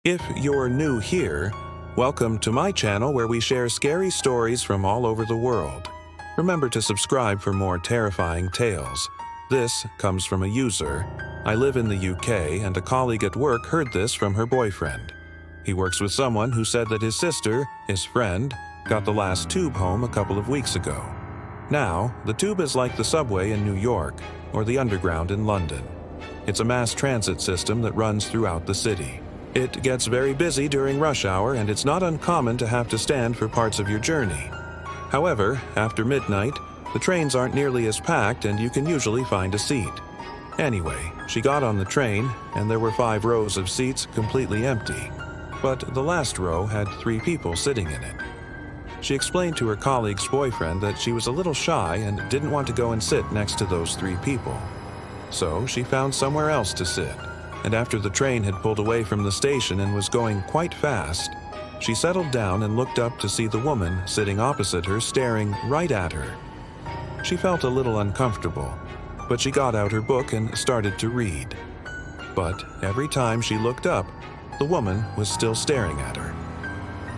If you're new here, welcome to my channel where we share scary stories from all over the world. Remember to subscribe for more terrifying tales. This comes from a user. I live in the UK and a colleague at work heard this from her boyfriend. He works with someone who said that his sister, his friend, got the last tube home a couple of weeks ago. Now, the tube is like the subway in New York or the underground in London. It's a mass transit system that runs throughout the city. It gets very busy during rush hour and it's not uncommon to have to stand for parts of your journey. However, after midnight, the trains aren't nearly as packed and you can usually find a seat. Anyway, she got on the train and there were 5 rows of seats completely empty, but the last row had 3 people sitting in it. She explained to her colleague's boyfriend that she was a little shy and didn't want to go and sit next to those 3 people. So she found somewhere else to sit, and after the train had pulled away from the station and was going quite fast, she settled down and looked up to see the woman sitting opposite her staring right at her. She felt a little uncomfortable, but she got out her book and started to read. But every time she looked up, the woman was still staring at her.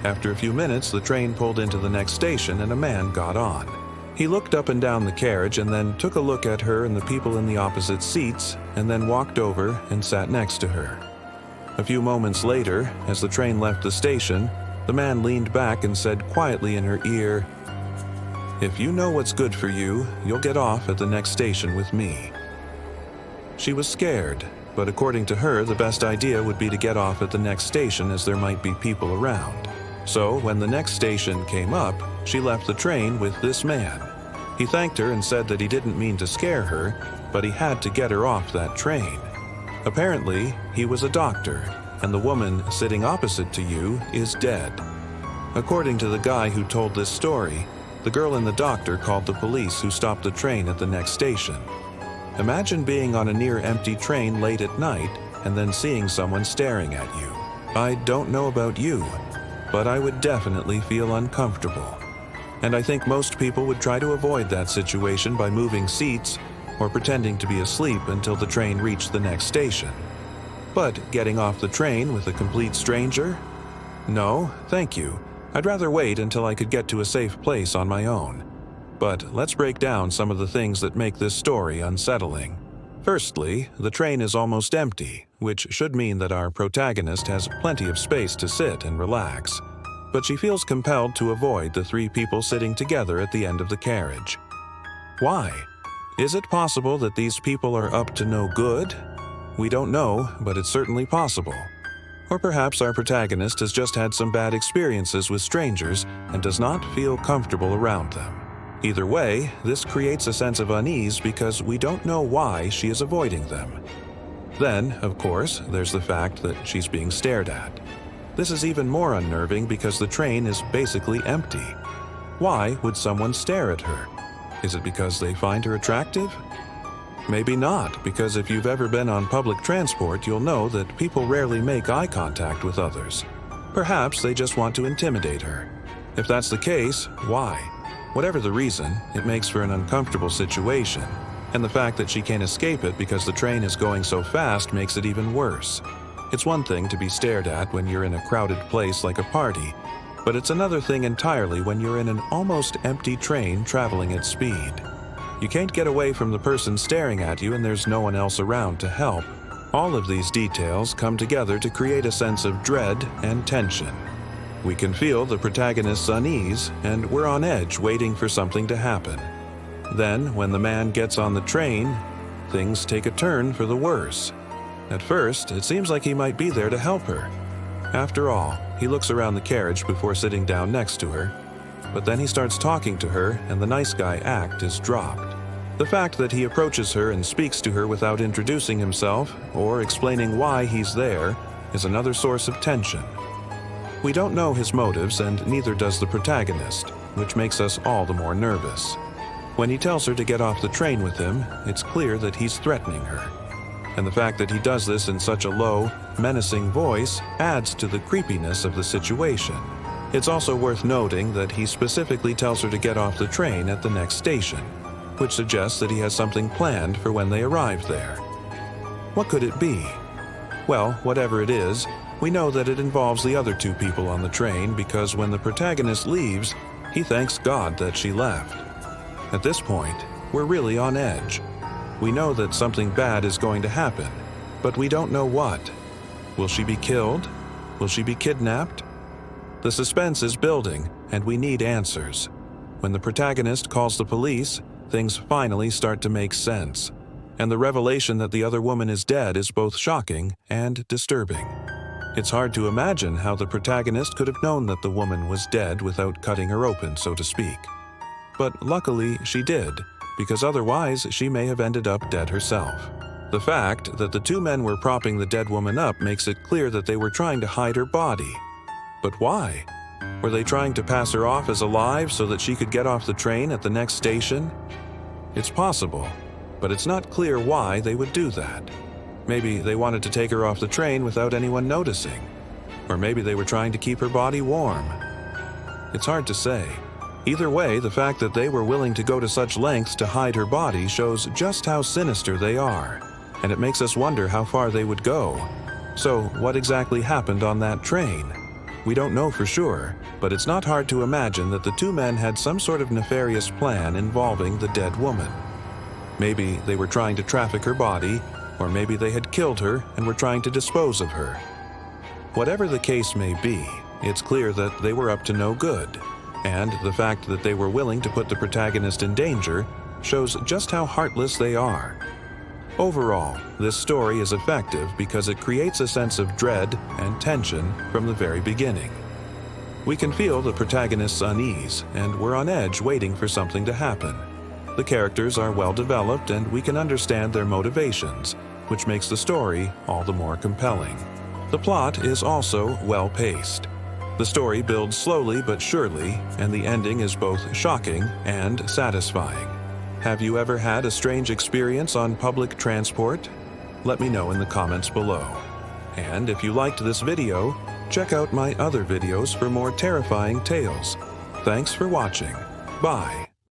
After a few minutes, the train pulled into the next station and a man got on. He looked up and down the carriage and then took a look at her and the people in the opposite seats and then walked over and sat next to her. A few moments later, as the train left the station, the man leaned back and said quietly in her ear, "If you know what's good for you, you'll get off at the next station with me." She was scared, but according to her, the best idea would be to get off at the next station as there might be people around. So when the next station came up, she left the train with this man. He thanked her and said that he didn't mean to scare her, but he had to get her off that train. Apparently, he was a doctor, and the woman sitting opposite to you is dead. According to the guy who told this story, the girl and the doctor called the police who stopped the train at the next station. Imagine being on a near-empty train late at night and then seeing someone staring at you. I don't know about you, but I would definitely feel uncomfortable. And I think most people would try to avoid that situation by moving seats or pretending to be asleep until the train reached the next station. But getting off the train with a complete stranger? No, thank you. I'd rather wait until I could get to a safe place on my own. But let's break down some of the things that make this story unsettling. Firstly, the train is almost empty, which should mean that our protagonist has plenty of space to sit and relax. But she feels compelled to avoid the 3 people sitting together at the end of the carriage. Why? Is it possible that these people are up to no good? We don't know, but it's certainly possible. Or perhaps our protagonist has just had some bad experiences with strangers and does not feel comfortable around them. Either way, this creates a sense of unease because we don't know why she is avoiding them. Then, of course, there's the fact that she's being stared at. This is even more unnerving because the train is basically empty. Why would someone stare at her? Is it because they find her attractive? Maybe not, because if you've ever been on public transport, you'll know that people rarely make eye contact with others. Perhaps they just want to intimidate her. If that's the case, why? Whatever the reason, it makes for an uncomfortable situation, and the fact that she can't escape it because the train is going so fast makes it even worse. It's one thing to be stared at when you're in a crowded place like a party, but it's another thing entirely when you're in an almost empty train traveling at speed. You can't get away from the person staring at you and there's no one else around to help. All of these details come together to create a sense of dread and tension. We can feel the protagonist's unease, and we're on edge waiting for something to happen. Then, when the man gets on the train, things take a turn for the worse. At first, it seems like he might be there to help her. After all, he looks around the carriage before sitting down next to her, but then he starts talking to her and the nice guy act is dropped. The fact that he approaches her and speaks to her without introducing himself or explaining why he's there is another source of tension. We don't know his motives and neither does the protagonist, which makes us all the more nervous. When he tells her to get off the train with him, it's clear that he's threatening her. And the fact that he does this in such a low, menacing voice adds to the creepiness of the situation. It's also worth noting that he specifically tells her to get off the train at the next station, which suggests that he has something planned for when they arrive there. What could it be? Well, whatever it is, We know that it involves the other two people on the train because when the protagonist leaves, he thanks God that she left. At this point, we're really on edge. We know that something bad is going to happen, but we don't know what. Will she be killed? Will she be kidnapped? The suspense is building, and we need answers. When the protagonist calls the police, things finally start to make sense, and the revelation that the other woman is dead is both shocking and disturbing. It's hard to imagine how the protagonist could have known that the woman was dead without cutting her open, so to speak. But luckily, she did, because otherwise she may have ended up dead herself. The fact that the two men were propping the dead woman up makes it clear that they were trying to hide her body. But why? Were they trying to pass her off as alive so that she could get off the train at the next station? It's possible, but it's not clear why they would do that. Maybe they wanted to take her off the train without anyone noticing. Or maybe they were trying to keep her body warm. It's hard to say. Either way, the fact that they were willing to go to such lengths to hide her body shows just how sinister they are, and it makes us wonder how far they would go. So, what exactly happened on that train? We don't know for sure, but it's not hard to imagine that the two men had some sort of nefarious plan involving the dead woman. Maybe they were trying to traffic her body, or maybe they had killed her and were trying to dispose of her. Whatever the case may be, it's clear that they were up to no good, and the fact that they were willing to put the protagonist in danger shows just how heartless they are. Overall, this story is effective because it creates a sense of dread and tension from the very beginning. We can feel the protagonist's unease, and we're on edge waiting for something to happen. The characters are well developed, and we can understand their motivations, which makes the story all the more compelling. The plot is also well paced. The story builds slowly but surely, and the ending is both shocking and satisfying. Have you ever had a strange experience on public transport? Let me know in the comments below. And if you liked this video, check out my other videos for more terrifying tales. Thanks for watching. Bye.